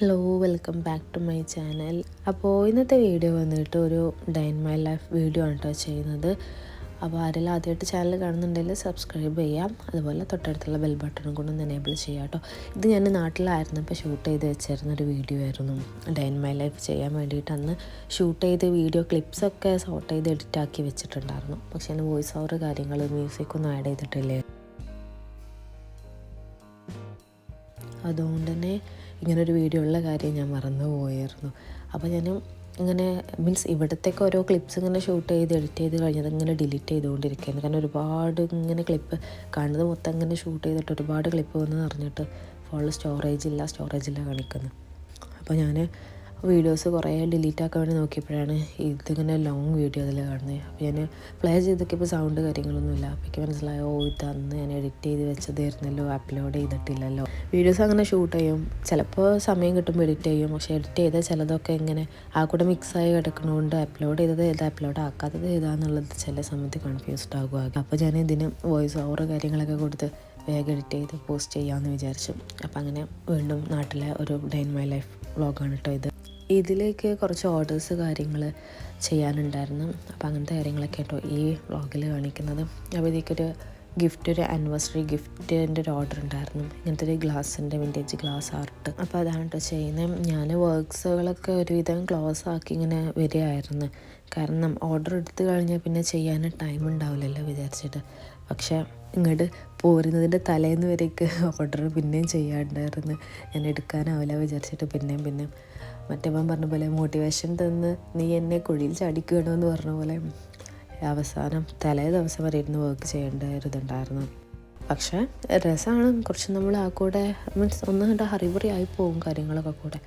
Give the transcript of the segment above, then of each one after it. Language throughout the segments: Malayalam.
Hello, welcome back to my channel. അപ്പോൾ ഇന്നത്തെ വീഡിയോ വന്നിട്ട് ഒരു day in my life video ആണ് കേട്ടോ ചെയ്യുന്നത്. അപ്പോൾ ആരെങ്കിലും ആദ്യമായിട്ട് ചാനൽ കാണുന്നുണ്ടെങ്കിൽ സബ്സ്ക്രൈബ് ചെയ്യാം, അതുപോലെ തൊട്ടടുത്തുള്ള ബെൽ ബട്ടണും കൂടെ ഒന്ന് എനേബിൾ ചെയ്യാം കേട്ടോ. ഇത് ഞാൻ നാട്ടിലായിരുന്നപ്പോൾ ഷൂട്ട് ചെയ്ത് വെച്ചിരുന്നൊരു വീഡിയോ ആയിരുന്നു. ഡേ ഇൻ മൈ ലൈഫ് ചെയ്യാൻ വേണ്ടിയിട്ട് അന്ന് ഷൂട്ട് ചെയ്ത് വീഡിയോ ക്ലിപ്സൊക്കെ സോർട്ട് ചെയ്ത് എഡിറ്റാക്കി വെച്ചിട്ടുണ്ടായിരുന്നു. പക്ഷേ അതിന് വോയിസ് ഓവർ കാര്യങ്ങൾ മ്യൂസിക്കൊന്നും ആഡ് ചെയ്തിട്ടില്ലേ. അതുകൊണ്ട് തന്നെ ഇങ്ങനൊരു വീഡിയോ ഉള്ള കാര്യം ഞാൻ മറന്നു പോയായിരുന്നു. അപ്പോൾ ഞാൻ ഇങ്ങനെ ഇവിടത്തേക്ക് ഓരോ ക്ലിപ്സ് ഇങ്ങനെ ഷൂട്ട് ചെയ്ത് എഡിറ്റ് ചെയ്ത് കഴിഞ്ഞത് ഇങ്ങനെ ഡിലീറ്റ് ചെയ്തുകൊണ്ടിരിക്കുകയാണ്. കാരണം ഒരുപാട് ഇങ്ങനെ ക്ലിപ്പ് കാണുന്നത് മൊത്തം ഇങ്ങനെ ഷൂട്ട് ചെയ്തിട്ട് ഒരുപാട് ക്ലിപ്പ് വന്ന് പറഞ്ഞിട്ട് ഫോണിൽ സ്റ്റോറേജില്ല കാണിക്കുന്നത്. അപ്പോൾ ഞാൻ വീഡിയോസ് കുറേ ഡിലീറ്റ് ആക്കാൻ വേണ്ടി നോക്കിയപ്പോഴാണ് ഇതിങ്ങനെ ലോങ് വീഡിയോ അതിൽ കാണുന്നത്. അപ്പോൾ ഞാൻ പ്ലേ ചെയ്തൊക്കെ ഇപ്പോൾ സൗണ്ട് കാര്യങ്ങളൊന്നുമില്ല. അപ്പോൾ എനിക്ക് മനസ്സിലായോ ഇതന്ന് ഞാൻ എഡിറ്റ് ചെയ്ത് വെച്ചതായിരുന്നല്ലോ, അപ്ലോഡ് ചെയ്തിട്ടില്ലല്ലോ. വീഡിയോസ് അങ്ങനെ ഷൂട്ട് ചെയ്യും, ചിലപ്പോൾ സമയം കിട്ടുമ്പോൾ എഡിറ്റ് ചെയ്യും. പക്ഷേ എഡിറ്റ് ചെയ്ത ചിലതൊക്കെ ഇങ്ങനെ ആ കൂടെ മിക്സായി കിടക്കുന്നതുകൊണ്ട് അപ്ലോഡ് ചെയ്തത് ഏതാ അപ്ലോഡ് ആക്കാത്തത് ഏതാന്നുള്ളത് ചില സമയത്ത് കൺഫ്യൂസ്ഡ് ആകുക. അപ്പോൾ ഞാൻ ഇതിന് വോയിസ് ഓവർ കാര്യങ്ങളൊക്കെ കൊടുത്ത് വേഗം എഡിറ്റ് ചെയ്ത് പോസ്റ്റ് ചെയ്യാമെന്ന് വിചാരിച്ചു. അപ്പോൾ അങ്ങനെ വീണ്ടും നാട്ടിലെ ഒരു ഡേ ഇൻ മൈ ലൈഫ് വ്ളോഗാണ് കേട്ടോ ഇത്. ഇതിലേക്ക് കുറച്ച് ഓർഡേഴ്സ് കാര്യങ്ങൾ ചെയ്യാനുണ്ടായിരുന്നു. അപ്പോൾ അങ്ങനത്തെ കാര്യങ്ങളൊക്കെ കേട്ടോ ഈ വ്ളോഗിൽ കാണിക്കുന്നത്. അപ്പോൾ ഇതിലേക്കൊരു ഒരു ആനിവേഴ്സറി ഗിഫ്റ്റിൻ്റെ ഒരു ഓർഡർ ഉണ്ടായിരുന്നു. ഇങ്ങനത്തെ ഒരു ഗ്ലാസിൻ്റെ വിൻറ്റേജ് ഗ്ലാസ് ആർട്ട്. അപ്പോൾ അതാണ് കേട്ടോ ചെയ്യുന്നത്. ഞാൻ വർക്ക്സുകളൊക്കെ ഒരുവിധം ക്ലോസ് ആക്കി ഇങ്ങനെ വരികയായിരുന്നു. കാരണം ഓർഡർ എടുത്തു കഴിഞ്ഞാൽ പിന്നെ ചെയ്യാൻ ടൈം ഉണ്ടാവില്ലല്ലോ വിചാരിച്ചിട്ട്. പക്ഷേ ഇങ്ങോട്ട് പോരുന്നതിൻ്റെ തലേന്ന് വരേക്ക് ഓർഡർ പിന്നെയും ചെയ്യാണ്ടായിരുന്നു. ഞാൻ എടുക്കാനാവില്ല വിചാരിച്ചിട്ട് പിന്നെയും മറ്റേവൻ പറഞ്ഞ പോലെ മോട്ടിവേഷൻ തന്ന് നീ എന്നെ കുഴിയിൽ ചാടിക്കണമെന്ന് പറഞ്ഞ പോലെ അവസാനം തലേ ദിവസം വരെ ഇരുന്ന് വർക്ക് ചെയ്യേണ്ട ഒരു ഇതുണ്ടായിരുന്നു. പക്ഷേ രസമാണ്. കുറച്ച് നമ്മൾ ആ കൂടെ ഒന്ന് കണ്ട ഹറിബറി ആയി പോകും കാര്യങ്ങളൊക്കെ കൂടെ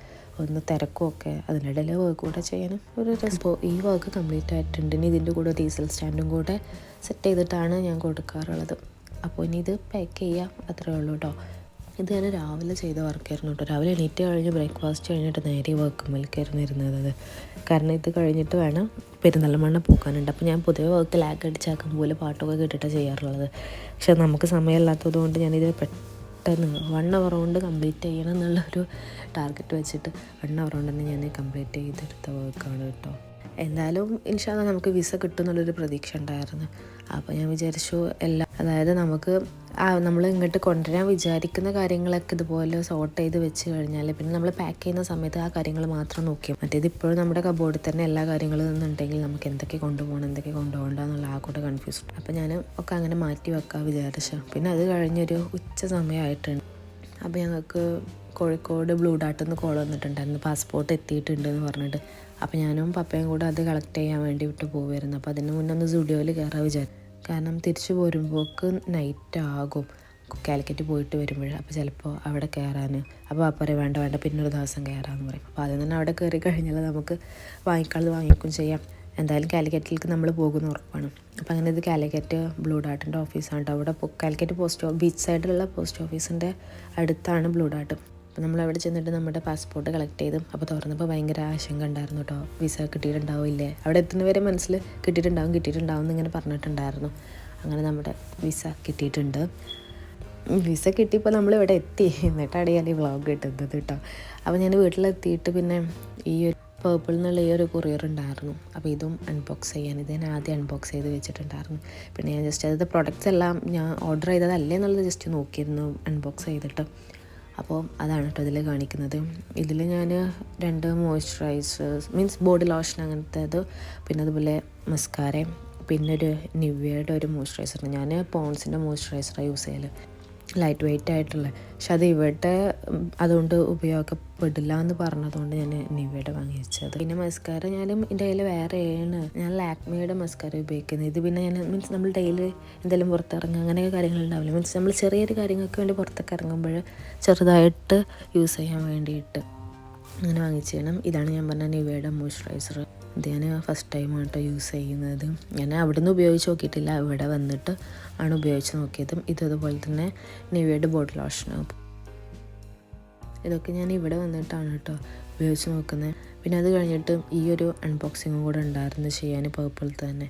ഒന്ന് തിരക്കുമൊക്കെ. അതിനിടയിൽ വർക്ക് കൂടെ ചെയ്യാനും ഒരു രസം. ഇപ്പോൾ ഈ വർക്ക് കംപ്ലീറ്റ് ആയിട്ടുണ്ട്. ഇനി ഇതിൻ്റെ കൂടെ ഡീസൽ സ്റ്റാൻഡും കൂടെ സെറ്റ് ചെയ്തിട്ടാണ് ഞാൻ കൊടുക്കാറുള്ളത്. അപ്പോൾ ഇനി ഇത് പാക്ക് ചെയ്യാം, അത്രേ ഉള്ളൂ കേട്ടോ. ഇത് ഞാൻ രാവിലെ ചെയ്ത വർക്കായിരുന്നു കേട്ടോ. രാവിലെ എണീറ്റ് കഴിഞ്ഞ് ബ്രേക്ക്ഫാസ്റ്റ് കഴിഞ്ഞിട്ട് നേരെ വർക്കുമ്പോഴേക്കായിരുന്നു ഇരുന്നത്. കാരണം ഇത് കഴിഞ്ഞിട്ട് വേണം പെരുന്തൽമണ്ണ പോകാനുണ്ട്. അപ്പോൾ ഞാൻ പൊതുവെ വർക്ക് ലാഗ് അടിച്ചാക്കുന്ന പോലെ പാട്ടൊക്കെ കേട്ടിട്ടാണ് ചെയ്യാറുള്ളത്. പക്ഷെ നമുക്ക് സമയമില്ലാത്തത് കൊണ്ട് ഞാനിത് പെട്ടെന്ന് 1 hour കൊണ്ട് കംപ്ലീറ്റ് ചെയ്യണം എന്നുള്ളൊരു ടാർഗറ്റ് വെച്ചിട്ട് 1 hour കൊണ്ട് തന്നെ ഞാൻ കംപ്ലീറ്റ് ചെയ്തെടുത്ത വർക്കാണ് കേട്ടോ. എന്തായാലും ഇൻഷാ അല്ലാഹ് നമുക്ക് വിസ കിട്ടും എന്നുള്ളൊരു പ്രതീക്ഷ ഉണ്ടായിരുന്നു. അപ്പോൾ ഞാൻ വിചാരിച്ചു അതായത് നമുക്ക് നമ്മൾ ഇങ്ങോട്ട് കൊണ്ടുവരാൻ വിചാരിക്കുന്ന കാര്യങ്ങളൊക്കെ ഇതുപോലെ സോർട്ട് ചെയ്ത് വെച്ച് കഴിഞ്ഞാൽ പിന്നെ നമ്മൾ പാക്ക് ചെയ്യുന്ന സമയത്ത് ആ കാര്യങ്ങൾ മാത്രം നോക്കിയാൽ മറ്റേത് ഇപ്പോഴും നമ്മുടെ കബോർഡിൽ തന്നെ എല്ലാ കാര്യങ്ങളും എന്നുണ്ടെങ്കിൽ നമുക്ക് എന്തൊക്കെ കൊണ്ടുപോകണം എന്തൊക്കെ കൊണ്ടുപോകണ്ട എന്നുള്ള ആ കൂടെ കൺഫ്യൂസ്ഡ്. അപ്പോൾ ഞാൻ ഒക്കെ അങ്ങനെ മാറ്റി വെക്കാൻ വിചാരിച്ചു. പിന്നെ അത് കഴിഞ്ഞൊരു ഉച്ച സമയമായിട്ടുണ്ട്. അപ്പോൾ ഞങ്ങൾക്ക് കോഴിക്കോട് ബ്ലൂ ഡാർട്ടിൽ നിന്ന് കോൾ വന്നിട്ടുണ്ടായിരുന്നു, പാസ്പോർട്ട് എത്തിയിട്ടുണ്ട് എന്ന് പറഞ്ഞിട്ട്. അപ്പോൾ ഞാനും പപ്പയും കൂടെ അത് കളക്ട് ചെയ്യാൻ വേണ്ടി വിട്ട് പോകുമായിരുന്നു. അപ്പോൾ അതിന് മുന്നേ ഒന്ന് സ്റ്റുഡിയോയിൽ കയറാൻ വിചാരിച്ചു. കാരണം തിരിച്ചു പോരുമ്പോൾക്ക് നൈറ്റ് ആകും കാലിക്കറ്റ് പോയിട്ട് വരുമ്പോൾ. അപ്പോൾ ചിലപ്പോൾ അവിടെ കയറാൻ അപ്പോൾ പപ്പ പറയും വേണ്ട പിന്നൊരു ദിവസം കയറാമെന്ന് പറയും. അപ്പോൾ അതിൽ തന്നെ അവിടെ കയറി കഴിഞ്ഞാൽ നമുക്ക് വാങ്ങിക്കും ചെയ്യാം. എന്തായാലും കാലിക്കറ്റിലേക്ക് നമ്മൾ പോകുന്ന ഉറപ്പാണ്. അപ്പോൾ അങ്ങനെ ഇത് കാലിക്കറ്റ് ബ്ലൂ ഡാർട്ടിൻ്റെ ഓഫീസാണ് കേട്ടോ. അവിടെ കാലിക്കറ്റ് ബീച്ച് സൈഡിലുള്ള പോസ്റ്റ് ഓഫീസിൻ്റെ അടുത്താണ് ബ്ലൂ ഡാർട്ട്. അപ്പോൾ നമ്മളവിടെ ചെന്നിട്ട് നമ്മുടെ പാസ്പോർട്ട് കളക്ട് ചെയ്തു. അപ്പോൾ തുറന്നപ്പോൾ ഭയങ്കര ആശങ്ക ഉണ്ടായിരുന്നു കേട്ടോ. വിസ കിട്ടിയിട്ടുണ്ടാവില്ലേ, അവിടെ എത്തുന്നവരെ മനസ്സിൽ കിട്ടിയിട്ടുണ്ടാവും എന്നിങ്ങനെ പറഞ്ഞിട്ടുണ്ടായിരുന്നു. അങ്ങനെ നമ്മുടെ വിസ കിട്ടിയിട്ടുണ്ട്. വിസ കിട്ടിയപ്പോൾ നമ്മളിവിടെ എത്തി. എന്നിട്ടാണ് ഞാൻ ഈ വ്ളോഗ് കിട്ടുന്നത് കേട്ടോ. അപ്പോൾ ഞാൻ വീട്ടിലെത്തിയിട്ട് പിന്നെ ഈ ഒരു പേർപ്പിൾ എന്നുള്ള ഈ ഒരു കൊറിയർ ഉണ്ടായിരുന്നു. അപ്പോൾ ഇതും അൺബോക്സ് ചെയ്യാൻ ഇത് ഞാൻ ആദ്യം അൺബോക്സ് ചെയ്ത് വെച്ചിട്ടുണ്ടായിരുന്നു. പിന്നെ ഞാൻ ജസ്റ്റ് അത് പ്രൊഡക്റ്റ്സ് എല്ലാം ഞാൻ ഓർഡർ ചെയ്തതല്ലേ എന്നുള്ളത് ജസ്റ്റ് നോക്കിയിരുന്നു അൺബോക്സ് ചെയ്തിട്ട്. അപ്പോൾ അതാണ് കേട്ടോ ഇതിൽ കാണിക്കുന്നത്. ഇതിൽ ഞാൻ 2 മോയ്സ്ചറൈസേഴ്സ് ബോഡി ലോഷൻ അങ്ങനത്തേത്, പിന്നെ അതുപോലെ മസ്കാരയും പിന്നെ ഒരു നിവ്യയുടെ ഒരു മോയ്സ്ചറൈസർ. ഞാൻ പോൺസിൻ്റെ മോയ്സ്ചറൈസറാണ് യൂസ് ചെയ്യൽ, ലൈറ്റ് വെയ്റ്റ് ആയിട്ടുള്ള. പക്ഷെ അത് ഇവിടെ അതുകൊണ്ട് ഉപയോഗപ്പെടില്ല എന്ന് പറഞ്ഞതുകൊണ്ട് ഞാൻ നിവ്യയുടെ വാങ്ങി വെച്ചത്. പിന്നെ മസ്കാര ഞാനും എൻ്റെ കയ്യിൽ വേറെയാണ്, ഞാൻ ലാക്മിയുടെ മസ്കാര ഉപയോഗിക്കുന്നത്. ഇത് പിന്നെ ഞാൻ നമ്മൾ ഡെയിലി എന്തെങ്കിലും പുറത്തിറങ്ങുക അങ്ങനെയൊക്കെ കാര്യങ്ങളുണ്ടാവില്ല. നമ്മൾ ചെറിയൊരു കാര്യങ്ങൾക്ക് വേണ്ടി പുറത്തൊക്കെ ഇറങ്ങുമ്പോൾ ചെറുതായിട്ട് യൂസ് ചെയ്യാൻ വേണ്ടിയിട്ട് അങ്ങനെ വാങ്ങിച്ചേണം. ഇതാണ് ഞാൻ പറഞ്ഞ നിവ്യയുടെ മോയ്സ്ചറൈസർ. ഇത് ഞാൻ ഫസ്റ്റ് ടൈമാണ് കേട്ടോ യൂസ് ചെയ്യുന്നത്. ഞാൻ അവിടെ നിന്ന് ഉപയോഗിച്ച് നോക്കിയിട്ടില്ല, ഇവിടെ വന്നിട്ട് ആണ് ഉപയോഗിച്ച് നോക്കിയതും. ഇതുപോലെ തന്നെ നിവ്യയുടെ ബോഡി ലോഷനാണ്. ഇതൊക്കെ ഞാൻ ഇവിടെ വന്നിട്ടാണ് കേട്ടോ ഉപയോഗിച്ച് നോക്കുന്നത്. പിന്നെ അത് കഴിഞ്ഞിട്ട് ഈ ഒരു അൺബോക്സിങ്ങും കൂടെ ഉണ്ടായിരുന്നു ചെയ്യാൻ പേർപ്പിൾ തന്നെ.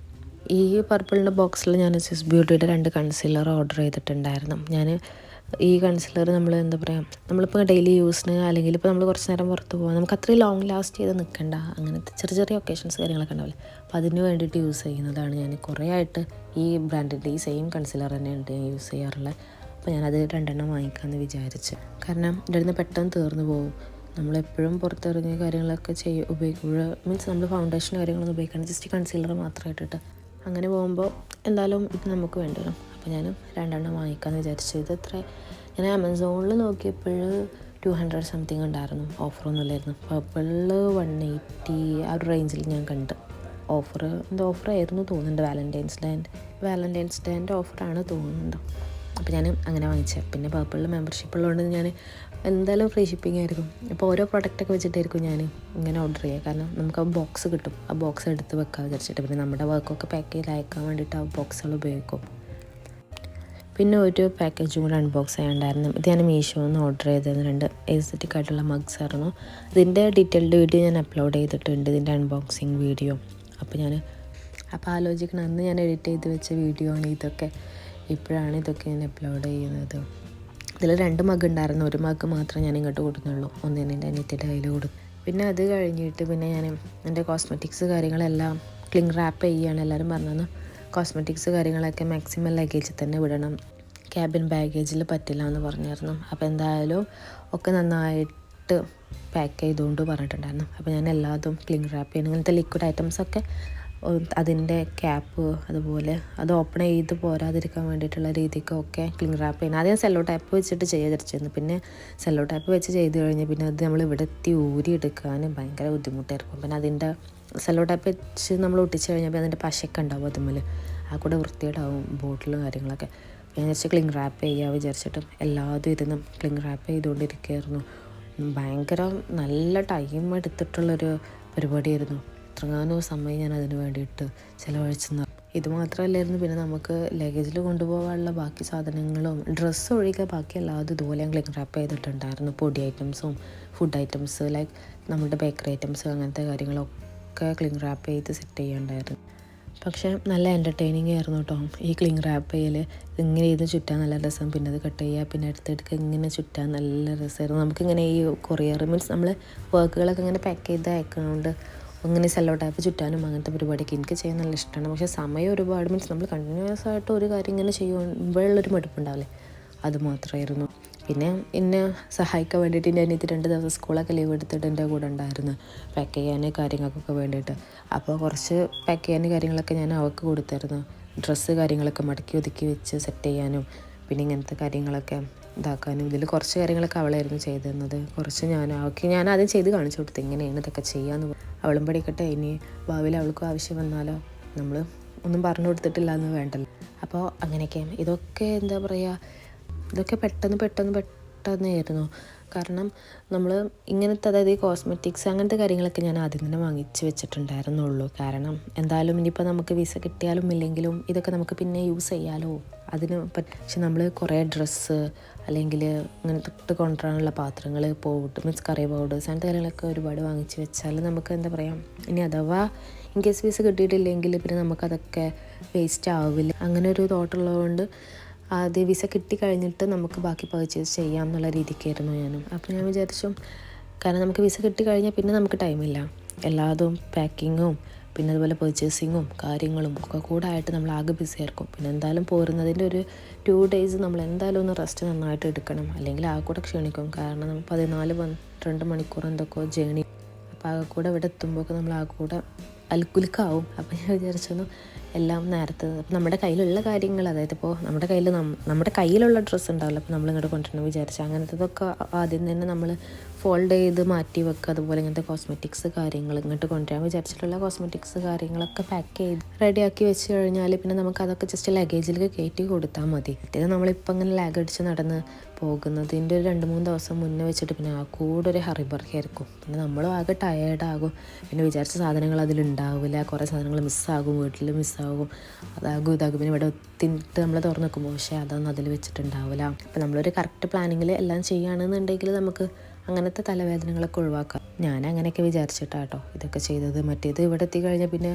ഈ പർപ്പിളിൻ്റെ ബോക്സിൽ ഞാൻ സ്വിസ് ബ്യൂട്ടിയുടെ 2 കൺസീലർ ഓർഡർ ചെയ്തിട്ടുണ്ടായിരുന്നു. ഞാൻ ഈ കൺസിലർ നമ്മൾ എന്താ പറയുക, നമ്മളിപ്പോൾ ഡെയിലി യൂസിന് അല്ലെങ്കിൽ ഇപ്പോൾ നമ്മൾ കുറച്ച് നേരം പുറത്ത് പോകാം, നമുക്ക് അത്രയും ലോങ് ലാസ്റ്റ് ചെയ്ത് നിൽക്കണ്ട, അങ്ങനത്തെ ചെറിയ ചെറിയ ഒക്കേഷൻസ് കാര്യങ്ങളൊക്കെ ഉണ്ടാവില്ലേ, അപ്പോൾ അതിന് വേണ്ടിയിട്ട് യൂസ് ചെയ്യുന്നതാണ് ഞാൻ. കുറേ ആയിട്ട് ഈ ബ്രാൻഡിൻ്റെ ഈ സെയിം കൺസിലർ തന്നെ ഉണ്ട് യൂസ് ചെയ്യാറുള്ളത്. അപ്പോൾ ഞാനത് 2 വാങ്ങിക്കാമെന്ന് വിചാരിച്ച്. കാരണം ഇതിൽ പെട്ടെന്ന് തീർന്നു പോകും. നമ്മളെപ്പോഴും പുറത്തിറങ്ങിയ കാര്യങ്ങളൊക്കെ ഉപയോഗിക്കുമ്പോൾ മീൻസ് നമ്മൾ ഫൗണ്ടേഷൻ കാര്യങ്ങളൊന്നും ഉപയോഗിക്കണം, ജസ്റ്റ് കൺസീലർ മാത്രം ഇട്ടിട്ട് അങ്ങനെ പോകുമ്പോൾ എന്തായാലും ഇത് നമുക്ക് വേണ്ടി വരും. അപ്പോൾ ഞാൻ 2 വാങ്ങിക്കാമെന്ന് വിചാരിച്ചു. ഇത് ഞാൻ ആമസോണിൽ നോക്കിയപ്പോൾ 200 സംതിങ് ഉണ്ടായിരുന്നു, ഓഫറൊന്നുമില്ലായിരുന്നു. പർപ്പിളിൽ 180 ആ ഒരു റേഞ്ചിൽ ഞാൻ കണ്ട്. ഓഫറായിരുന്നു തോന്നുന്നുണ്ട്, വാലൻറ്റൈൻസ് ഡേൻ്റെ ഓഫറാണ് തോന്നുന്നുണ്ട്. അപ്പോൾ ഞാൻ അങ്ങനെ വാങ്ങിച്ചത്. പിന്നെ പർപ്പിളിൽ മെമ്പർഷിപ്പ് ഉള്ളതുകൊണ്ട് ഞാൻ എന്തായാലും ഫ്രീ ഷിപ്പിംഗ് ആയിരിക്കും. ഇപ്പോൾ ഓരോ പ്രൊഡക്റ്റൊക്കെ വെച്ചിട്ടായിരിക്കും ഞാൻ ഇങ്ങനെ ഓർഡർ ചെയ്യുക. കാരണം നമുക്ക് ആ ബോക്സ് കിട്ടും, ആ ബോക്സ് എടുത്ത് വെക്കാൻ വിചാരിച്ചിട്ട്. പിന്നെ നമ്മുടെ വർക്കൊക്കെ പാക്ക് ചെയ്ത് അയക്കാൻ വേണ്ടിയിട്ട് ആ ബോക്സുകൾ ഉപയോഗിക്കും. പിന്നെ ഒരു പാക്കേജും കൂടെ അൺബോക്സ് ചെയ്യാനുണ്ടായിരുന്നു. ഇത് ഞാൻ മീഷോയിൽ നിന്ന് ഓർഡർ ചെയ്തിരുന്നു. 2 എസ്തെറ്റിക് ആയിട്ടുള്ള മഗ്സ് ആയിരുന്നു. ഇതിൻ്റെ ഡീറ്റെയിൽഡ് വീഡിയോ ഞാൻ അപ്ലോഡ് ചെയ്തിട്ടുണ്ട്, ഇതിൻ്റെ അൺബോക്സിങ് വീഡിയോ. അപ്പോൾ ആലോചിക്കണം, അന്ന് ഞാൻ എഡിറ്റ് ചെയ്ത് വെച്ച വീഡിയോ ആണ് ഇതൊക്കെ. ഇപ്പോഴാണ് ഇതൊക്കെ ഞാൻ അപ്ലോഡ് ചെയ്യുന്നത്. ഇതിൽ 2 മഗ് ഉണ്ടായിരുന്നു, ഒരു മഗ് മാത്രമേ ഞാൻ ഇങ്ങോട്ട് കൊടുക്കുന്നുള്ളൂ, ഒന്നിന് എൻ്റെ അനിയത്തിൻ്റെ കയ്യിൽ കൊടുത്തു. പിന്നെ അത് കഴിഞ്ഞിട്ട് പിന്നെ ഞാൻ എൻ്റെ കോസ്മെറ്റിക്സ് കാര്യങ്ങളെല്ലാം ക്ലിങ് റാപ്പ് ചെയ്യുകയാണ്. എല്ലാവരും പറഞ്ഞു കോസ്മെറ്റിക്സ് കാര്യങ്ങളൊക്കെ മാക്സിമം ലഗേജിൽ തന്നെ വിടണം, ക്യാബിൻ ബാഗേജിൽ പറ്റില്ല എന്ന് പറഞ്ഞായിരുന്നു. അപ്പോൾ എന്തായാലും ഒക്കെ നന്നായിട്ട് പാക്ക് ചെയ്തുകൊണ്ട് പറഞ്ഞിട്ടുണ്ടായിരുന്നു. അപ്പോൾ ഞാൻ എല്ലാതും ക്ലിങ് റാപ്പ് ചെയ്യണം. ഇങ്ങനത്തെ ലിക്വിഡ് ഐറ്റംസൊക്കെ അതിൻ്റെ ക്യാപ്പ് അതുപോലെ അത് ഓപ്പൺ ചെയ്ത് പോരാതിരിക്കാൻ വേണ്ടിയിട്ടുള്ള രീതിക്കൊക്കെ ക്ലിങ് റാപ്പ് ചെയ്യണം. ആദ്യം സെല്ലോ ടാപ്പ് വെച്ചിട്ട് ചെയ്തിരുന്നു. പിന്നെ സെല്ലോ ടാപ്പ് വെച്ച് ചെയ്ത് കഴിഞ്ഞ് പിന്നെ അത് നമ്മൾ ഇവിടെ എത്തി ഊരിയെടുക്കാൻ ഭയങ്കര ബുദ്ധിമുട്ടായിരിക്കും. പിന്നെ അതിൻ്റെ സെല്ലോ ടാപ്പ് വെച്ച് നമ്മൾ ഒട്ടിച്ച് കഴിഞ്ഞപ്പോൾ അതിൻ്റെ പശയൊക്കെ ഉണ്ടാവും അതുമ്മൽ, ആ കൂടെ വൃത്തിയേടാവും ബോട്ടിലും കാര്യങ്ങളൊക്കെ. ഞാൻ വിചാരിച്ച് ക്ലിങ് റാപ്പ് ചെയ്യുക വിചാരിച്ചിട്ട് എല്ലാതും ഇരുന്ന് ക്ലിങ് റാപ്പ് ചെയ്തുകൊണ്ടിരിക്കുകയായിരുന്നു. ഭയങ്കര നല്ല ടൈം എടുത്തിട്ടുള്ളൊരു പരിപാടിയായിരുന്നു. എത്രങ്ങാനോ സമയം ഞാൻ അതിന് വേണ്ടിയിട്ട് ചിലവഴിച്ചെന്ന്. ഇത് മാത്രമല്ലായിരുന്നു, പിന്നെ നമുക്ക് ലഗേജിൽ കൊണ്ടുപോകാനുള്ള ബാക്കി സാധനങ്ങളും ഡ്രസ്സ് ഒഴികെ ബാക്കി എല്ലാതും ഇതുപോലെ ഞാൻ ക്ലിങ് റാപ്പ് ചെയ്തിട്ടുണ്ടായിരുന്നു. പൊടി ഐറ്റംസും ഫുഡ് ഐറ്റംസ് ലൈക്ക് നമ്മുടെ ബേക്കറി ഐറ്റംസ് അങ്ങനത്തെ കാര്യങ്ങളൊക്കെ ക്ലിങ് റാപ്പ് ചെയ്ത് സെറ്റ് ചെയ്യാണ്ടായിരുന്നു. പക്ഷേ നല്ല എൻ്റർടൈനിങ് ആയിരുന്നു കേട്ടോ ഈ ക്ലിങ് റാപ്പ് ചെയ്യൽ. ഇങ്ങനെ ചെയ്ത് ചുറ്റാൻ നല്ല രസം, പിന്നെ അത് കട്ട് ചെയ്യുക, പിന്നെ അടുത്തെടുക്കുക, ഇങ്ങനെ ചുറ്റാൻ നല്ല രസമായിരുന്നു. നമുക്കിങ്ങനെ ഈ കൊറിയർ മീൻസ് നമ്മൾ വർക്കുകളൊക്കെ ഇങ്ങനെ പാക്ക് ചെയ്ത് അയക്കുന്നതുകൊണ്ട് അങ്ങനെ സെല്ലോ ടാപ്പ് ചുറ്റാനും അങ്ങനത്തെ പരിപാടിയൊക്കെ എനിക്ക് ചെയ്യാൻ നല്ല ഇഷ്ടമാണ്. പക്ഷേ സമയം ഒരുപാട് മീൻസ് നമ്മൾ കണ്ടിന്യൂസ് ആയിട്ട് ഒരു കാര്യം ഇങ്ങനെ ചെയ്യുമ്പോഴുള്ളൊരു മടുപ്പുണ്ടാവില്ലേ, അത് മാത്രമായിരുന്നു. പിന്നെ എന്നെ സഹായിക്കാൻ വേണ്ടിയിട്ട് എൻ്റെ അനിയത്തി 2 ദിവസം സ്കൂളൊക്കെ ലീവ് എടുത്തിട്ട് എൻ്റെ കൂടെ ഉണ്ടായിരുന്നു പാക്ക് ചെയ്യാൻ കാര്യങ്ങൾക്കൊക്കെ വേണ്ടിയിട്ട്. അപ്പോൾ കുറച്ച് പാക്ക് ചെയ്യാൻ കാര്യങ്ങളൊക്കെ ഞാൻ അവൾക്ക് കൊടുത്തായിരുന്നു. ഡ്രസ്സ് കാര്യങ്ങളൊക്കെ മടക്കി ഒതുക്കി വെച്ച് സെറ്റ് ചെയ്യാനും പിന്നെ ഇങ്ങനത്തെ കാര്യങ്ങളൊക്കെ ഇതാക്കാനും. ഇതിൽ കുറച്ച് കാര്യങ്ങളൊക്കെ അവളായിരുന്നു ചെയ്തിരുന്നത്, കുറച്ച് ഞാൻ ആദ്യം ചെയ്ത് കാണിച്ചു കൊടുത്തു എങ്ങനെയാണ് ഇതൊക്കെ ചെയ്യാമെന്ന്. അവളും പഠിക്കട്ടെ, ഇനി ഭാവിയിൽ അവൾക്കും ആവശ്യം വന്നാലോ, നമ്മൾ ഒന്നും പറഞ്ഞു കൊടുത്തിട്ടില്ല എന്ന് വേണ്ടല്ലോ. അപ്പോൾ അങ്ങനെയൊക്കെ ഇതൊക്കെ എന്താ പറയുക, ഇതൊക്കെ പെട്ടെന്നായിരുന്നു. കാരണം നമ്മൾ ഇങ്ങനത്തെ അതായത് ഈ കോസ്മെറ്റിക്സ് അങ്ങനത്തെ കാര്യങ്ങളൊക്കെ ഞാൻ ആദ്യം തന്നെ വാങ്ങിച്ച് വെച്ചിട്ടുണ്ടായിരുന്നുള്ളൂ. കാരണം എന്തായാലും ഇനിയിപ്പോൾ നമുക്ക് വിസ കിട്ടിയാലും ഇല്ലെങ്കിലും ഇതൊക്കെ നമുക്ക് പിന്നെ യൂസ് ചെയ്യാമല്ലോ, അതിന് പക്ഷെ നമ്മൾ കുറേ ഡ്രസ്സ് അല്ലെങ്കിൽ ഇങ്ങനെ തൊട്ട് കൊണ്ടുവരാനുള്ള പാത്രങ്ങൾ, മീൻസ് കറി പൗഡേഴ്സ് അങ്ങനത്തെ കാര്യങ്ങളൊക്കെ ഒരുപാട് വാങ്ങിച്ച് വെച്ചാൽ നമുക്ക് എന്താ പറയുക, ഇനി അഥവാ ഇൻ കേസ് വിസ കിട്ടിയിട്ടില്ലെങ്കിൽ പിന്നെ നമുക്കതൊക്കെ വേസ്റ്റ് ആവില്ല. അങ്ങനെ ഒരു തോട്ടുള്ളതുകൊണ്ട് ആദ്യം വിസ കിട്ടിക്കഴിഞ്ഞിട്ട് നമുക്ക് ബാക്കി പർച്ചേസ് ചെയ്യാം എന്നുള്ള രീതിക്കായിരുന്നു ഞാനും. അപ്പോൾ ഞാൻ വിചാരിച്ചു, കാരണം നമുക്ക് വിസ കിട്ടിക്കഴിഞ്ഞാൽ പിന്നെ നമുക്ക് ടൈമില്ല, എല്ലാതും പാക്കിങ്ങും പിന്നെ അതുപോലെ പർച്ചേസിങ്ങും കാര്യങ്ങളും ഒക്കെ കൂടെ ആയിട്ട് നമ്മൾ ആകെ ബിസി ആയിരിക്കും. പിന്നെ എന്തായാലും പോരുന്നതിൻ്റെ ഒരു 2 days നമ്മൾ എന്തായാലും ഒന്ന് റെസ്റ്റ് നന്നായിട്ട് എടുക്കണം, അല്ലെങ്കിൽ ആ കൂടെ ക്ഷീണിക്കും. കാരണം നമ്മൾ 14-12 മണിക്കൂർ എന്തൊക്കെയോ ജേണി, അപ്പോൾ ആ കൂടെ ഇവിടെ എത്തുമ്പോഴൊക്കെ നമ്മൾ ആ കൂടെ അൽക്കുലുക്കാവും. അപ്പോൾ ഞാൻ വിചാരിച്ചു എല്ലാം നേരത്തെ നമ്മുടെ കയ്യിലുള്ള കാര്യങ്ങൾ, അതായത് ഇപ്പോൾ നമ്മുടെ കയ്യിലുള്ള ഡ്രസ്സ് ഉണ്ടാവില്ല, അപ്പോൾ നമ്മളിങ്ങോട്ട് കൊണ്ടുവരണം വിചാരിച്ചു. അങ്ങനത്തതൊക്കെ ആദ്യം തന്നെ നമ്മൾ ഫോൾഡ് ചെയ്ത് മാറ്റി വെക്കുക. അതുപോലെ ഇങ്ങനത്തെ കോസ്മെറ്റിക്സ് കാര്യങ്ങൾ ഇങ്ങോട്ട് കൊണ്ടുവരാൻ വിചാരിച്ചിട്ടുള്ള കോസ്മെറ്റിക്സ് കാര്യങ്ങളൊക്കെ പാക്ക് ചെയ്ത് റെഡിയാക്കി വെച്ച് കഴിഞ്ഞാൽ പിന്നെ നമുക്കതൊക്കെ ജസ്റ്റ് ലഗേജിലേക്ക് കയറ്റി കൊടുത്താൽ മതി. മറ്റേത് നമ്മളിപ്പോൾ ഇങ്ങനെ ലാഗ് അടിച്ച് നടന്ന് പോകുന്നതിൻ്റെ ഒരു 2-3 ദിവസം മുന്നേ വെച്ചിട്ട് പിന്നെ ആ കൂടെ ഒരു ഹറിബറിയായിരിക്കും. പിന്നെ നമ്മളും ആകെ ടയേർഡാകും. പിന്നെ വിചാരിച്ച സാധനങ്ങൾ അതിലുണ്ടാവില്ല, കുറേ സാധനങ്ങൾ മിസ്സാകും, വീട്ടിൽ മിസ്സാകും, അതാകും ഇതാകും. പിന്നെ ഇവിടെ തിന്നിട്ട് നമ്മൾ തുറന്ന് നോക്കുമ്പോൾ പക്ഷേ അതൊന്നും അതിൽ വെച്ചിട്ടുണ്ടാവില്ല. അപ്പോൾ നമ്മളൊരു കറക്റ്റ് പ്ലാനിങ്ങിൽ എല്ലാം ചെയ്യുകയാണെന്നുണ്ടെങ്കിൽ നമുക്ക് അങ്ങനത്തെ തലവേദനകളൊക്കെ ഒഴിവാക്കാം. ഞാൻ അങ്ങനെയൊക്കെ വിചാരിച്ചിട്ടാട്ടോ ഇതൊക്കെ ചെയ്തത്. മറ്റേത് ഇവിടെ എത്തിക്കഴിഞ്ഞാൽ പിന്നെ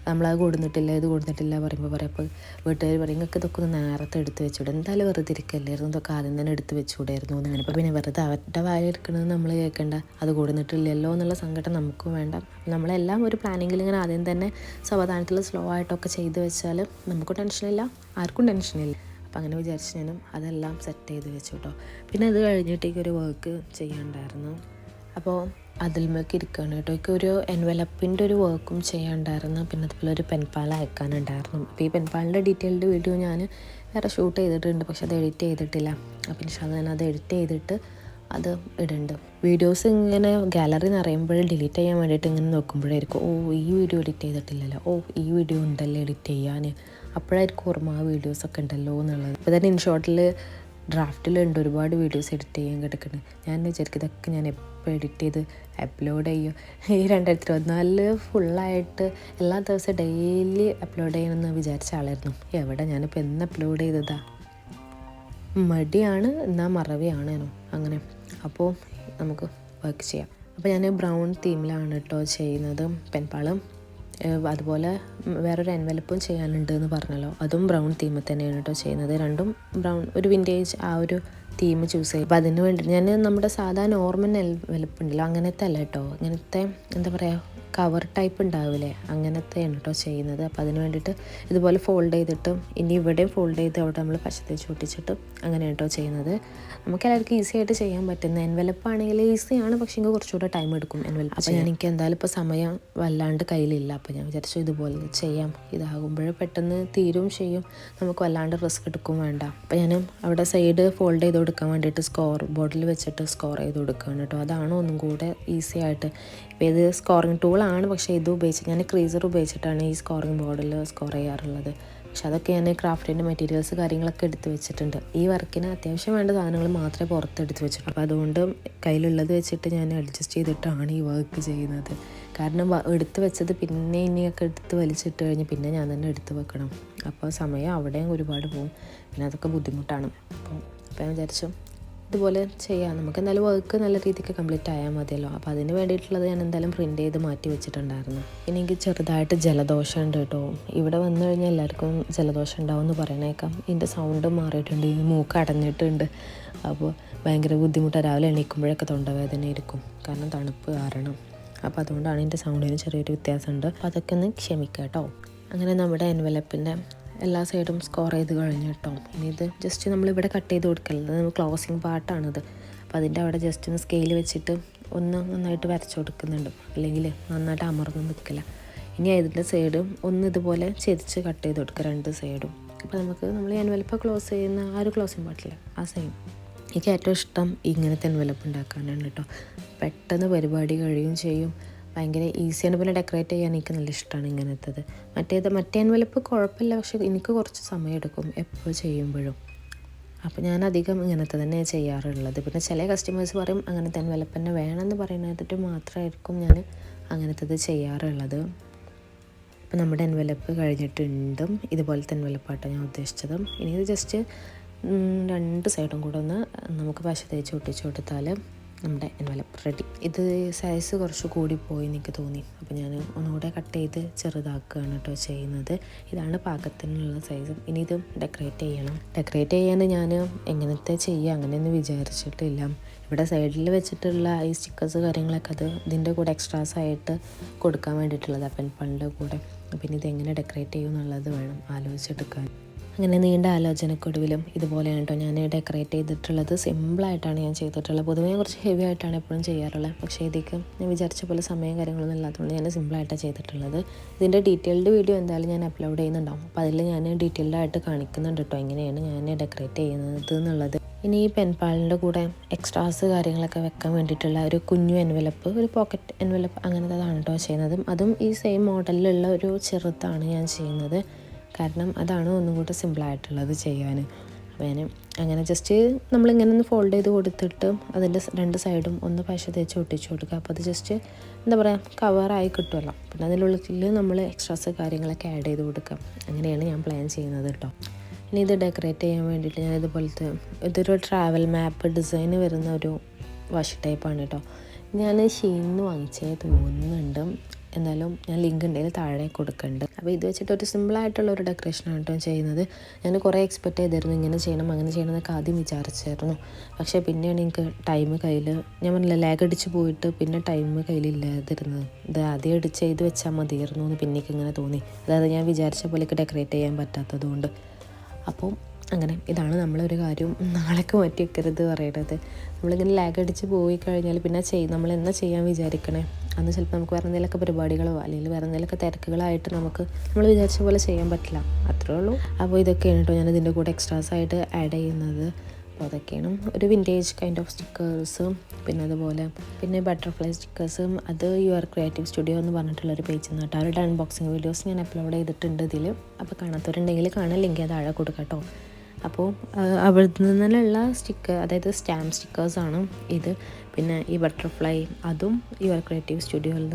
നമ്മളത് കൊടുത്തിട്ടില്ല ഇത് കൊടുത്തിട്ടില്ല പറയുമ്പോൾ പറയാം. അപ്പോൾ വീട്ടുകാർ പറയും നിങ്ങൾക്ക് ഇതൊക്കെ ഒന്ന് നേരത്തെ എടുത്ത് വെച്ചുകൂടെ, എന്തായാലും വെറുതെ ഇരിക്കല്ലായിരുന്നു, ഇതൊക്കെ ആദ്യം തന്നെ എടുത്ത് വെച്ചുകൂടായിരുന്നു അങ്ങനെ. അപ്പോൾ പിന്നെ വെറുതെ അവരുടെ വായ എടുക്കണത് നമ്മൾ കേൾക്കേണ്ട, അത് കൊടുത്തിട്ടില്ലല്ലോ എന്നുള്ള സങ്കടം നമുക്കും വേണ്ട. നമ്മളെല്ലാം ഒരു പ്ലാനിങ്ങിൽ ഇങ്ങനെ ആദ്യം തന്നെ സാവധാനത്തിൽ സ്ലോ ആയിട്ടൊക്കെ ചെയ്ത് വെച്ചാൽ നമുക്ക് ടെൻഷനില്ല, ആർക്കും ടെൻഷനില്ല. അപ്പം അങ്ങനെ വിചാരിച്ച് ഞാനും അതെല്ലാം സെറ്റ് ചെയ്ത് വെച്ചു കേട്ടോ. പിന്നെ അത് കഴിഞ്ഞിട്ടേക്ക് ഒരു വർക്ക് ചെയ്യാണ്ടായിരുന്നു. അപ്പോൾ അതിൽമേക്ക് ഇരിക്കുകയാണ് കേട്ടോ. എനിക്ക് ഒരു എൻവലപ്പിൻ്റെ ഒരു വർക്കും ചെയ്യാണ്ടായിരുന്നു. പിന്നെ അതുപോലെ ഒരു പെൻപാൽ അയക്കാനുണ്ടായിരുന്നു. അപ്പോൾ ഈ പെൻപാലിൻ്റെ ഡീറ്റെയിൽഡ് വീഡിയോ ഞാൻ വേറെ ഷൂട്ട് ചെയ്തിട്ടുണ്ട്, പക്ഷെ അത് എഡിറ്റ് ചെയ്തിട്ടില്ല. അപ്പോൾ ഇൻഷാല്ലാ ഞാൻ അത് എഡിറ്റ് ചെയ്തിട്ട് അത് ഇടുന്നുണ്ട്. വീഡിയോസ് ഇങ്ങനെ ഗാലറി നിറയുമ്പോഴേ ഡിലീറ്റ് ചെയ്യാൻ വേണ്ടിയിട്ട് ഇങ്ങനെ നോക്കുമ്പോഴായിരിക്കും ഈ വീഡിയോ എഡിറ്റ് ചെയ്തിട്ടില്ലല്ലോ, ഈ വീഡിയോ ഉണ്ടല്ലോ എഡിറ്റ് ചെയ്യാൻ, അപ്പോഴായിരിക്കും ഓർമ്മ ആ വീഡിയോസൊക്കെ ഉണ്ടല്ലോ എന്നുള്ളത്. അപ്പോൾ തന്നെ ഇൻഷോട്ടിൽ ഡ്രാഫ്റ്റിലുണ്ട് ഒരുപാട് വീഡിയോസ് എഡിറ്റ് ചെയ്യാൻ കിടക്കുന്നത്. ഞാൻ വിചാരിക്കും ഇതൊക്കെ ഞാൻ എപ്പോൾ എഡിറ്റ് ചെയ്ത് അപ്ലോഡ് ചെയ്യും. ഈ 2024 ഫുള്ളായിട്ട് എല്ലാ ദിവസവും ഡെയിലി അപ്ലോഡ് ചെയ്യണമെന്ന് വിചാരിച്ച ആളായിരുന്നു. എവിടെ ഞാനിപ്പോൾ എന്ന് അപ്ലോഡ് ചെയ്തതാ, മടിയാണ് എന്നാൽ മറവിയാണ് അങ്ങനെ. അപ്പോൾ നമുക്ക് വർക്ക് ചെയ്യാം. അപ്പോൾ ഞാൻ ബ്രൗൺ തീമിലാണ് കേട്ടോ ചെയ്യുന്നത്. പെൻപാളും അതുപോലെ വേറൊരു എൻവലപ്പും ചെയ്യാനുണ്ട് എന്ന് പറഞ്ഞല്ലോ, അതും ബ്രൗൺ തീമിൽ തന്നെയാണ് കേട്ടോ ചെയ്യുന്നത്. രണ്ടും ബ്രൗൺ, ഒരു വിൻറ്റേജ് ആ ഒരു തീം ചൂസ് ചെയ്യും. അപ്പോൾ അതിന് വേണ്ടി ഞാൻ നമ്മുടെ സാധാരണ നോർമൽ എൻവലപ്പ് ഉണ്ടല്ലോ അങ്ങനത്തെ അല്ല കേട്ടോ, ഇങ്ങനത്തെ എന്താ പറയുക കവർ ടൈപ്പ് ഉണ്ടാവില്ലേ, അങ്ങനത്തെയാണ് കേട്ടോ ചെയ്യുന്നത്. അപ്പോൾ അതിന് വേണ്ടിയിട്ട് ഇതുപോലെ ഫോൾഡ് ചെയ്തിട്ട് ഇനി ഇവിടെയും ഫോൾഡ് ചെയ്ത് അവിടെ നമ്മൾ പശ തേച്ച് ഒട്ടിച്ചിട്ട് അങ്ങനെ കേട്ടോ ചെയ്യുന്നത്. നമുക്ക് എല്ലാവർക്കും ഈസി ആയിട്ട് ചെയ്യാൻ പറ്റുന്ന എൻവലപ്പ് ആണെങ്കിൽ ഈസിയാണ്, പക്ഷേ എനിക്ക് കുറച്ചുകൂടെ ടൈം എടുക്കും എൻവലപ്പ്. അപ്പോൾ എനിക്ക് എന്തായാലും ഇപ്പോൾ സമയം വല്ലാണ്ട് കയ്യിലില്ല. അപ്പോൾ ഞാൻ വിചാരിച്ചു ഇതുപോലെ ചെയ്യാം, ഇതാകുമ്പോഴേ പെട്ടെന്ന് തീരും ചെയ്യും, നമുക്ക് വല്ലാണ്ട് റിസ്ക് എടുക്കും വേണ്ട. അപ്പോൾ ഞാൻ അവിടെ സൈഡ് ഫോൾഡ് ചെയ്ത് കൊടുക്കാൻ വേണ്ടിയിട്ട് സ്കോർ ബോർഡിൽ വെച്ചിട്ട് സ്കോർ ചെയ്ത് കൊടുക്കുകയാണ് കേട്ടോ. അതാണ് ഒന്നും കൂടെ ഈസി ആയിട്ട്. ഇപ്പോൾ ഇത് സ്കോറിങ് ടൂളാണ്, പക്ഷേ ഇത് ഉപയോഗിച്ച് ഞാൻ ക്രീസർ ഉപയോഗിച്ചിട്ടാണ് ഈ സ്കോറിങ് ബോർഡിൽ സ്കോർ ചെയ്യാറുള്ളത്. പക്ഷെ അതൊക്കെ ഞാൻ ക്രാഫ്റ്റിൻ്റെ മെറ്റീരിയൽസ് കാര്യങ്ങളൊക്കെ എടുത്ത് വെച്ചിട്ടുണ്ട്. ഈ വർക്കിന് അത്യാവശ്യം വേണ്ട സാധനങ്ങൾ മാത്രമേ പുറത്തെടുത്ത് വെച്ചിട്ടുള്ളൂ. അപ്പോൾ അതുകൊണ്ട് കയ്യിലുള്ളത് വെച്ചിട്ട് ഞാൻ അഡ്ജസ്റ്റ് ചെയ്തിട്ടാണ് ഈ വർക്ക് ചെയ്യുന്നത്. കാരണം എടുത്ത് വെച്ചത് പിന്നെ ഇനിയൊക്കെ എടുത്ത് വലിച്ചിട്ട് കഴിഞ്ഞ് പിന്നെ ഞാൻ തന്നെ എടുത്ത് വെക്കണം. അപ്പോൾ സമയം അവിടെയും ഒരുപാട് പോകും, പിന്നെ അതൊക്കെ ബുദ്ധിമുട്ടാണ്. അപ്പോൾ ഞാൻ വിചാരിച്ചു ഇതുപോലെ ചെയ്യാം, നമുക്ക് എന്തായാലും വർക്ക് നല്ല രീതിക്ക് കംപ്ലീറ്റ് ആയാൽ മതിയല്ലോ. അപ്പോൾ അതിന് വേണ്ടിയിട്ടുള്ളത് ഞാൻ എന്തായാലും പ്രിൻ്റ് ചെയ്ത് മാറ്റി വെച്ചിട്ടുണ്ടായിരുന്നു. പിന്നെ എനിക്ക് ചെറുതായിട്ട് ജലദോഷം ഉണ്ട് കേട്ടോ. ഇവിടെ വന്നു കഴിഞ്ഞാൽ എല്ലാവർക്കും ജലദോഷം ഉണ്ടാവും എന്ന് പറയണേക്കാം. ഇതിൻ്റെ സൗണ്ട് മാറിയിട്ടുണ്ട്, ഈ മൂക്ക് അടഞ്ഞിട്ടുണ്ട്. അപ്പോൾ ഭയങ്കര ബുദ്ധിമുട്ടാണ്, രാവിലെ എണീക്കുമ്പോഴൊക്കെ തൊണ്ടവേദന ഇരിക്കും, കാരണം തണുപ്പ് കാരണം. അപ്പോൾ അതുകൊണ്ടാണ് എൻ്റെ സൗണ്ടിന് ചെറിയൊരു വ്യത്യാസമുണ്ട്. അപ്പോൾ അതൊക്കെ ഒന്ന് ക്ഷമിക്കാം കേട്ടോ. അങ്ങനെ നമ്മുടെ എൻവലപ്പിൻ്റെ എല്ലാ സൈഡും സ്കോർ ചെയ്ത് കഴിഞ്ഞു കേട്ടോ. ഇനി ഇത് ജസ്റ്റ് നമ്മളിവിടെ കട്ട് ചെയ്ത് കൊടുക്കരുത്, നമ്മൾ ക്ലോസിങ് പാർട്ടാണിത്. അപ്പോൾ അതിൻ്റെ അവിടെ ജസ്റ്റ് ഒന്ന് സ്കെയിൽ വെച്ചിട്ട് ഒന്ന് നന്നായിട്ട് വരച്ചു കൊടുക്കുന്നുണ്ട്, അല്ലെങ്കിൽ നന്നായിട്ട് അമർന്ന് നിൽക്കില്ല. ഇനി ഇതിൻ്റെ സൈഡും ഒന്ന് ഇതുപോലെ ചെരിച്ച് കട്ട് ചെയ്ത് കൊടുക്കുക, രണ്ട് സൈഡും. അപ്പോൾ നമ്മൾ എൻവലപ്പ് ക്ലോസ് ചെയ്യുന്ന ആ ഒരു ക്ലോസിങ് പാർട്ടില്ല, ആ സെയിം. എനിക്ക് ഏറ്റവും ഇഷ്ടം ഇങ്ങനത്തെ എൻവലപ്പ് ഉണ്ടാക്കാനാണ് കേട്ടോ. പെട്ടെന്ന് പരിപാടി കഴിയും ചെയ്യും, ഭയങ്കര ഈസിയാണ്. പിന്നെ ഡെക്കറേറ്റ് ചെയ്യാൻ എനിക്ക് നല്ല ഇഷ്ടമാണ് ഇങ്ങനത്തത്. മറ്റേ എൻവലപ്പ് കുഴപ്പമില്ല, പക്ഷേ എനിക്ക് കുറച്ച് സമയം എടുക്കും എപ്പോൾ ചെയ്യുമ്പോഴും. അപ്പോൾ ഞാൻ അധികം ഇങ്ങനത്തെ തന്നെ ചെയ്യാറുള്ളത്. പിന്നെ ചില കസ്റ്റമേഴ്സ് പറയും അങ്ങനത്തെ എൻവലപ്പ് തന്നെ വേണമെന്ന് പറയുന്നതിട്ട് മാത്രമായിരിക്കും ഞാൻ അങ്ങനത്തത് ചെയ്യാറുള്ളത്. അപ്പോൾ നമ്മുടെ എൻവലപ്പ് കഴിഞ്ഞിട്ടുണ്ട്. ഇതുപോലത്തെ എൻവലപ്പായിട്ടാണ് ഞാൻ ഉദ്ദേശിച്ചത്. ഇനി ഇത് ജസ്റ്റ് രണ്ട് സൈഡും കൂടെ ഒന്ന് നമുക്ക് പശ തേച്ച് ഒട്ടിച്ച് കൊടുത്താൽ നമ്മുടെ എൻവലപ്പ് റെഡി. ഇത് സൈസ് കുറച്ച് കൂടിപ്പോയി എനിക്ക് തോന്നി, അപ്പോൾ ഞാൻ ഒന്നുകൂടെ കട്ട് ചെയ്ത് ചെറുതാക്കുകയാണ് കേട്ടോ ചെയ്യുന്നത്. ഇതാണ് പാകത്തിനുള്ള സൈസ്. ഇനി ഇത് ഡെക്കറേറ്റ് ചെയ്യണം. ഡെക്കറേറ്റ് ചെയ്യാൻ ഞാൻ എങ്ങനത്തെ ചെയ്യുക അങ്ങനെയൊന്നും വിചാരിച്ചിട്ടില്ല. ഇവിടെ സൈഡിൽ വെച്ചിട്ടുള്ള ഈ സ്റ്റിക്കേഴ്സ് കാര്യങ്ങളൊക്കെ അത് ഇതിൻ്റെ കൂടെ എക്സ്ട്രാസ് ആയിട്ട് കൊടുക്കാൻ വേണ്ടിയിട്ടുള്ളത് പെൻപാളിൻ്റെ കൂടെ. പിന്നെ ഇതെങ്ങനെ ഡെക്കറേറ്റ് ചെയ്യും എന്നുള്ളത് വേണം ആലോചിച്ചെടുക്കാൻ. അങ്ങനെ നീണ്ട ആലോചനക്കൊടുവിലും ഇതുപോലെയാണ് കേട്ടോ ഞാൻ ഡെക്കറേറ്റ് ചെയ്തിട്ടുള്ളത്. സിമ്പിളായിട്ടാണ് ഞാൻ ചെയ്തിട്ടുള്ളത്. പൊതുവേ കുറച്ച് ഹെവി ആയിട്ടാണ് എപ്പോഴും ചെയ്യാറുള്ളത്, പക്ഷേ ഇതിക്ക് ഞാൻ വിചാരിച്ച പോലെ സമയം കാര്യങ്ങളൊന്നും ഇല്ലാത്തതുകൊണ്ട് ഞാൻ സിമ്പിളായിട്ടാണ് ചെയ്തിട്ടുള്ളത്. ഇതിൻ്റെ ഡീറ്റെയിൽഡ് വീഡിയോ എന്തായാലും ഞാൻ അപ്ലോഡ് ചെയ്യുന്നുണ്ടാവും. അപ്പോൾ അതിൽ ഞാൻ ഡീറ്റെയിൽഡായിട്ട് കാണിക്കുന്നുണ്ട് കേട്ടോ എങ്ങനെയാണ് ഞാൻ ഡെക്കറേറ്റ് ചെയ്യുന്നത് എന്നുള്ളത്. ഇനി ഈ പെൻപാളിൻ്റെ കൂടെ എക്സ്ട്രാസ് കാര്യങ്ങളൊക്കെ വെക്കാൻ വേണ്ടിയിട്ടുള്ള ഒരു കുഞ്ഞു എൻവലപ്പ്, ഒരു പോക്കറ്റ് എൻവലപ്പ് അങ്ങനത്തതാണ് കേട്ടോ ചെയ്യുന്നത്. അതും ഈ സെയിം മോഡലിലുള്ള ഒരു ചെറുതാണ് ഞാൻ ചെയ്യുന്നത്, കാരണം അതാണ് ഒന്നും കൂടെ സിമ്പിളായിട്ടുള്ളത് ചെയ്യാൻ. അപ്പോൾ ഞാൻ അങ്ങനെ ജസ്റ്റ് നമ്മളിങ്ങനെ ഒന്ന് ഫോൾഡ് ചെയ്ത് കൊടുത്തിട്ട് അതിൻ്റെ രണ്ട് സൈഡും ഒന്ന് പശ തേച്ച് ഒട്ടിച്ച് കൊടുക്കുക. അപ്പോൾ അത് ജസ്റ്റ് എന്താ പറയുക കവറായി കിട്ടുമല്ലോ. പിന്നെ അതിനുള്ളിൽ നമ്മൾ എക്സ്ട്രാസ് കാര്യങ്ങളൊക്കെ ആഡ് ചെയ്ത് കൊടുക്കുക. അങ്ങനെയാണ് ഞാൻ പ്ലാൻ ചെയ്യുന്നത് കേട്ടോ. ഇനി ഇത് ഡെക്കറേറ്റ് ചെയ്യാൻ വേണ്ടിയിട്ട് ഞാൻ ഇതൊരു ട്രാവൽ മാപ്പ് ഡിസൈന് വരുന്ന ഒരു വാഷ് ടൈപ്പാണ് കേട്ടോ. ഞാൻ ഷീനിന്ന് വാങ്ങിച്ചേ തോന്നുന്നുണ്ട്. എന്തായാലും ഞാൻ ലിങ്ക് ഉണ്ടെങ്കിൽ താഴെ കൊടുക്കുന്നുണ്ട്. അപ്പോൾ ഇത് വെച്ചിട്ട് ഒരു സിമ്പിളായിട്ടുള്ള ഒരു ഡെക്കറേഷനാണ് കേട്ടോ ചെയ്യുന്നത്. ഞാൻ കുറേ എക്സ്പെക്റ്റ് ചെയ്തിരുന്നു ഇങ്ങനെ ചെയ്യണം അങ്ങനെ ചെയ്യണം എന്നൊക്കെ ആദ്യം വിചാരിച്ചായിരുന്നു. പക്ഷേ പിന്നെയാണ് എനിക്ക് ടൈം കയ്യിൽ, ഞാൻ പറഞ്ഞില്ല ലാഗ് അടിച്ച് പോയിട്ട് പിന്നെ ടൈം കയ്യിലില്ലാതിരുന്നത്. ഇത് ആദ്യം ചെയ്ത് വെച്ചാൽ മതിയായിരുന്നു എന്ന് പിന്നേക്ക് ഇങ്ങനെ തോന്നി. അതായത് ഞാൻ വിചാരിച്ച പോലെയൊക്കെ ഡെക്കറേറ്റ് ചെയ്യാൻ പറ്റാത്തത് കൊണ്ട്. അപ്പോൾ അങ്ങനെ ഇതാണ് നമ്മളൊരു കാര്യം നാളേക്ക് മാറ്റി വെക്കരുത് പറയണത്. നമ്മളിങ്ങനെ ലാഗ് അടിച്ച് പോയി കഴിഞ്ഞാൽ പിന്നെ നമ്മൾ എന്നാ ചെയ്യാൻ വിചാരിക്കണേ അന്ന് ചിലപ്പോൾ നമുക്ക് വേറെ എന്തെങ്കിലുമൊക്കെ പരിപാടികളോ അല്ലെങ്കിൽ വേറെ എന്തെങ്കിലുമൊക്കെ തിരക്കുകളായിട്ട് നമുക്ക് നമ്മൾ വിചാരിച്ച പോലെ ചെയ്യാൻ പറ്റില്ല. അത്രേ ഉള്ളൂ. അപ്പോൾ ഇതൊക്കെയാണ് കേട്ടോ ഞാൻ ഇതിൻ്റെ കൂടെ എക്സ്ട്രാസ് ആയിട്ട് ആഡ് ചെയ്യുന്നത്. അപ്പോൾ അതൊക്കെയാണ് ഒരു വിൻറ്റേജ് കൈൻഡ് ഓഫ് സ്റ്റിക്കേഴ്സും പിന്നെ അതുപോലെ പിന്നെ ബട്ടർഫ്ലൈ സ്റ്റിക്കേഴ്സും. അത് യുവർ ക്രിയേറ്റീവ് സ്റ്റുഡിയോ എന്ന് പറഞ്ഞിട്ടുള്ളൊരു പേജിൽ നിന്ന് കേട്ടോ. അവരുടെ അൺബോക്സിങ് വീഡിയോസ് ഞാൻ അപ്ലോഡ് ചെയ്തിട്ടുണ്ട് ഇതിൽ. അപ്പോൾ കാണാത്തവരുണ്ടെങ്കിൽ കാണാൻ ലിങ്ക് താഴെ കൊടുക്കാം കേട്ടോ. അപ്പോൾ അവിടെ നിന്നുള്ള സ്റ്റിക്കർ, അതായത് സ്റ്റാമ്പ് സ്റ്റിക്കേഴ്സാണ് ഇത്. പിന്നെ ഈ ബട്ടർഫ്ലൈ അതും യുവർ ക്രിയേറ്റീവ് സ്റ്റുഡിയോയിൽ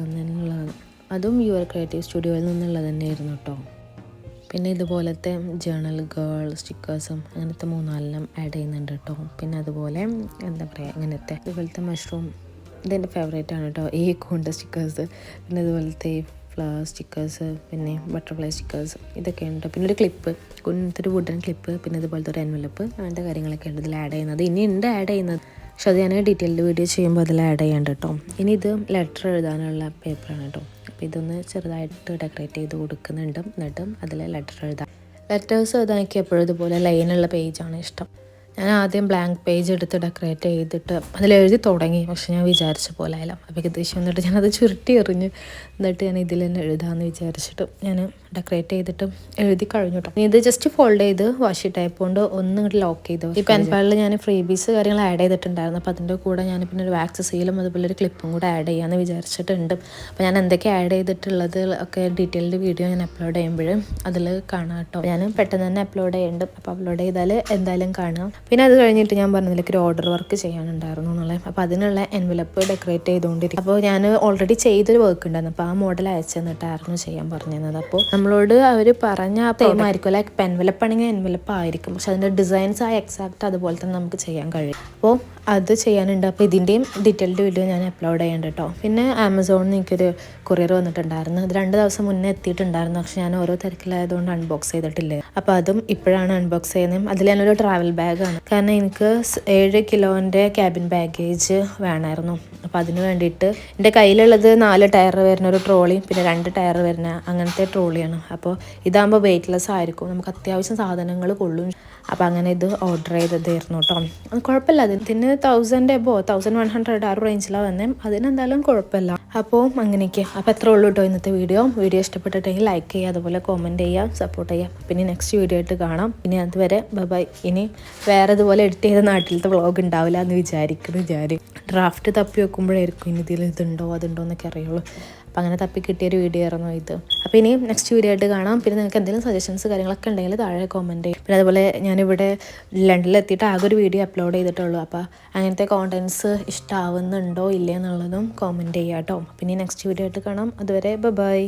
നിന്നുള്ളത് തന്നെയായിരുന്നു കേട്ടോ. പിന്നെ ഇതുപോലത്തെ ജേണൽ ഗേൾ സ്റ്റിക്കേഴ്സും അങ്ങനത്തെ 3-4 ആഡ് ചെയ്യുന്നുണ്ട് കേട്ടോ. പിന്നെ അതുപോലെ എന്താ പറയുക ഇങ്ങനത്തെ ഇതുപോലത്തെ മഷ്റൂം, ഇതെൻ്റെ ഫേവറേറ്റാണ് കേട്ടോ ഈ കൊണ്ട് സ്റ്റിക്കേഴ്സ്. പിന്നെ ഇതുപോലത്തെ ഫ്ലവർ സ്റ്റിക്കേഴ്സ്, പിന്നെ ബട്ടർഫ്ലൈ സ്റ്റിക്കേഴ്സ് ഇതൊക്കെ ഉണ്ട്. പിന്നെ ഒരു ക്ലിപ്പ്, കുഞ്ഞൊരു വുഡൻ ക്ലിപ്പ്, പിന്നെ ഇതുപോലത്തെ ഒരു എൻവലപ്പ്, അങ്ങനത്തെ കാര്യങ്ങളൊക്കെ ഉണ്ട് ഇതിൽ ആഡ് ചെയ്യുന്നത്. ഇനി ഉണ്ട് ആഡ് ചെയ്യുന്നത്, പക്ഷെ അത് ഞാൻ ഡീറ്റെയിൽഡ് വീഡിയോ ചെയ്യുമ്പോൾ അതിൽ ആഡ് ചെയ്യാണ്ട് കേട്ടോ. ഇനി ഇത് ലെറ്റർ എഴുതാനുള്ള പേപ്പറാണ് കേട്ടോ. അപ്പോൾ ഇതൊന്ന് ചെറുതായിട്ട് ഡെക്കറേറ്റ് ചെയ്ത് കൊടുക്കുന്നുണ്ട്. എന്നിട്ടും അതിൽ ലെറ്റേഴ്സ് എഴുതാൻ എനിക്ക് എപ്പോഴും ഇതുപോലെ ലൈനുള്ള പേജാണ് ഇഷ്ടം. ഞാൻ ആദ്യം ബ്ലാങ്ക് പേജ് എടുത്ത് ഡെക്കറേറ്റ് ചെയ്തിട്ട് അതിലെഴുതി തുടങ്ങി, പക്ഷെ ഞാൻ വിചാരിച്ച പോലെ ആയില്ല. അപ്പോൾ ഏകദേശം എന്നിട്ട് ഞാനത് ചുരുട്ടി എറിഞ്ഞ് എന്നിട്ട് ഞാൻ ഇതിൽ തന്നെ എഴുതാമെന്ന് വിചാരിച്ചിട്ട് ഞാൻ ഡെക്കറേറ്റ് ചെയ്തിട്ട് എഴുതി കഴിഞ്ഞു കേട്ടോ. ഇത് ജസ്റ്റ് ഫോൾഡ് ചെയ്ത് വാഷി ടൈപ്പ് കൊണ്ട് ഒന്ന് ഇങ്ങോട്ട് ലോക്ക് ചെയ്തു. ഈ പെൻ പാഡിൽ ഞാൻ ഫ്രീ ബീസ് കാര്യങ്ങൾ ആഡ് ചെയ്തിട്ടുണ്ടായിരുന്നു. അപ്പോൾ അതിൻ്റെ കൂടെ ഞാൻ പിന്നെ ഒരു വാക്സ് സീലും അതുപോലെ ഒരു ക്ലിപ്പും കൂടെ ആഡ് ചെയ്യാമെന്ന് വിചാരിച്ചിട്ടുണ്ട്. അപ്പോൾ ഞാൻ എന്തൊക്കെ ആഡ് ചെയ്തിട്ടുള്ളത് ഒക്കെ ഡീറ്റെയിൽഡ് വീഡിയോ ഞാൻ അപ്ലോഡ് ചെയ്യുമ്പോൾ അതിൽ കാണാം കേട്ടോ. ഞാൻ പെട്ടെന്ന് തന്നെ അപ്ലോഡ് ചെയ്യുന്നുണ്ട്. അപ്പോൾ അപ്ലോഡ് ചെയ്താൽ എന്തായാലും കാണാം. പിന്നെ അത് കഴിഞ്ഞിട്ട് ഞാൻ പറഞ്ഞതിലേക്ക് ഒരു ഓർഡർ വർക്ക് ചെയ്യാനുണ്ടായിരുന്നു എന്നുള്ളത്. അപ്പോൾ അതിനുള്ള എൻവലപ്പ് ഡെക്കറേറ്റ് ചെയ്തുകൊണ്ടിരിക്കും. അപ്പോൾ ഞാൻ ഓൾറെഡി ചെയ്തൊരു വർക്ക് ഉണ്ടായിരുന്നു. അപ്പോൾ ആ മോഡൽ അയച്ചു തന്നിട്ടായിരുന്നു ചെയ്യാൻ പറഞ്ഞത്. അപ്പോൾ നമ്മളോട് അവർ പറഞ്ഞ ആ സെയിം ആയിരിക്കും, ലൈക്ക് എൻവലപ്പ് ആണെങ്കിൽ എൻവലപ്പ് ആയിരിക്കും, പക്ഷെ അതിൻ്റെ ഡിസൈൻസ് ആ എക്സാക്റ്റ് അതുപോലെ തന്നെ നമുക്ക് ചെയ്യാൻ കഴിയും. അപ്പോൾ അത് ചെയ്യാനുണ്ട്. അപ്പോൾ ഇതിൻ്റെയും ഡീറ്റെയിൽഡ് വീഡിയോ ഞാൻ അപ്ലോഡ് ചെയ്യേണ്ട കേട്ടോ. പിന്നെ ആമസോണിൽ നിന്ന് എനിക്കൊരു കൊറിയർ വന്നിട്ടുണ്ടായിരുന്നു. അത് 2 ദിവസം മുന്നേ എത്തിയിട്ടുണ്ടായിരുന്നു. പക്ഷെ ഞാൻ ഓരോ തിരക്കിലായതുകൊണ്ട് അൺബോക്സ് ചെയ്തിട്ടില്ല. അപ്പോൾ അതും ഇപ്പോഴാണ് അൺബോക്സ് ചെയ്യുന്നത്. അതിൽ ഞാനൊരു ട്രാവൽ ബാഗാണ്, കാരണം എനിക്ക് 7 കിലോൻ്റെ ക്യാബിൻ ബാഗേജ് വേണമായിരുന്നു. അപ്പോൾ അതിന് വേണ്ടിയിട്ട് എൻ്റെ കയ്യിലുള്ളത് 4 ടയർ വരുന്ന ഒരു ട്രോളിയും പിന്നെ 2 ടയർ വരുന്ന അങ്ങനത്തെ ട്രോളിയാണ്. അപ്പോൾ ഇതാകുമ്പോൾ വെയ്റ്റ്ലെസ് ആയിരിക്കും, നമുക്ക് അത്യാവശ്യം സാധനങ്ങൾ കൊള്ളും. അപ്പോൾ അങ്ങനെ ഇത് ഓർഡർ ചെയ്തതായിരുന്നു കേട്ടോ. അത് കുഴപ്പമില്ല, അതിന് 1000 എബോ 1100 ആ റേഞ്ചിലാണ് വന്നേ. അതിനെന്തായാലും കുഴപ്പമില്ല. അപ്പോൾ അങ്ങനെയൊക്കെ. അപ്പോൾ എത്ര ഉള്ളൂ കേട്ടോ ഇന്നത്തെ വീഡിയോ ഇഷ്ടപ്പെട്ടിട്ടെങ്കിൽ ലൈക്ക് ചെയ്യുക, അതുപോലെ കമൻറ്റ് ചെയ്യുക, സപ്പോർട്ട് ചെയ്യുക. പിന്നെ നെക്സ്റ്റ് വീഡിയോ ആയിട്ട് കാണാം. ഇനി അതുവരെ ബൈ. ഇനി വേറെ ഇതുപോലെ എഡിറ്റ് ചെയ്ത നാട്ടിലത്തെ വ്ളോഗ് ഉണ്ടാവില്ല എന്ന് വിചാരിക്കുന്നു. ഡ്രാഫ്റ്റ് തപ്പി വെക്കുമ്പോഴായിരിക്കും ഇനി ഇതിൽ ഇതുണ്ടോ അതുണ്ടോ എന്നൊക്കെ അറിയുള്ളൂ. അപ്പോൾ അങ്ങനെ തപ്പി കിട്ടിയൊരു വീഡിയോ ആയിരുന്നു ഇത്. അപ്പോൾ ഇനി നെക്സ്റ്റ് വീഡിയോ ആയിട്ട് കാണാം. പിന്നെ നിങ്ങൾക്ക് എന്തെങ്കിലും സജഷൻസ് കാര്യങ്ങളൊക്കെ ഉണ്ടെങ്കിൽ താഴെ കമൻറ്റ് ചെയ്യും. പിന്നെ അതുപോലെ ഞാനിവിടെ ലണ്ടനിലെത്തിയിട്ട് ആകെ ഒരു വീഡിയോ അപ്ലോഡ് ചെയ്തിട്ടുള്ളൂ. അപ്പോൾ അങ്ങനത്തെ കോണ്ടൻറ്റ്സ് ഇഷ്ടമാവുന്നുണ്ടോ ഇല്ലേ എന്നുള്ളതും കമൻറ്റ് ചെയ്യാം കേട്ടോ. പിന്നെ നെക്സ്റ്റ് വീഡിയോ ആയിട്ട് കാണാം. അതുവരെ ബൈ.